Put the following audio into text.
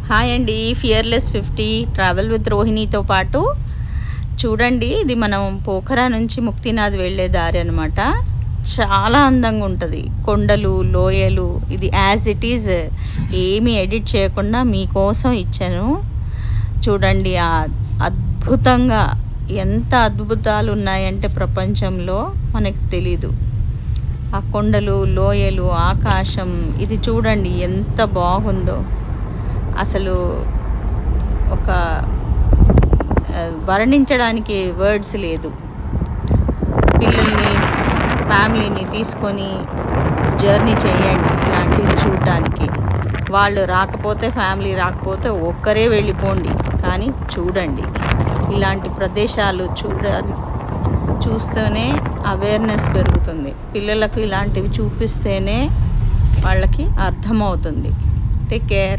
Hi అండి, fearless 50 travel with రోహిణితో పాటు చూడండి. ఇది మనం పోఖరా నుంచి ముక్తినాథ్ వెళ్ళే దారి అనమాట. చాలా అందంగా ఉంటుంది, కొండలు లోయలు. ఇది యాజ్ ఇట్ ఈజ్, ఏమీ ఎడిట్ చేయకుండా మీకోసం ఇచ్చాను. చూడండి అద్భుతంగా, ఎంత అద్భుతాలు ఉన్నాయంటే ప్రపంచంలో మనకు తెలీదు. ఆ కొండలు లోయలు ఆకాశం ఇది చూడండి ఎంత బాగుందో. అసలు ఒక వర్ణించడానికి వర్డ్స్ లేదు. పిల్లల్ని ఫ్యామిలీని తీసుకొని జర్నీ చేయండి ఇలాంటివి చూడటానికి. వాళ్ళు రాకపోతే, ఫ్యామిలీ రాకపోతే ఒక్కరే వెళ్ళిపోండి, కానీ చూడండి ఇలాంటి ప్రదేశాలు. చూస్తేనే అవేర్నెస్ పెరుగుతుంది. పిల్లలకు ఇలాంటివి చూపిస్తేనే వాళ్ళకి అర్థమవుతుంది. Take care.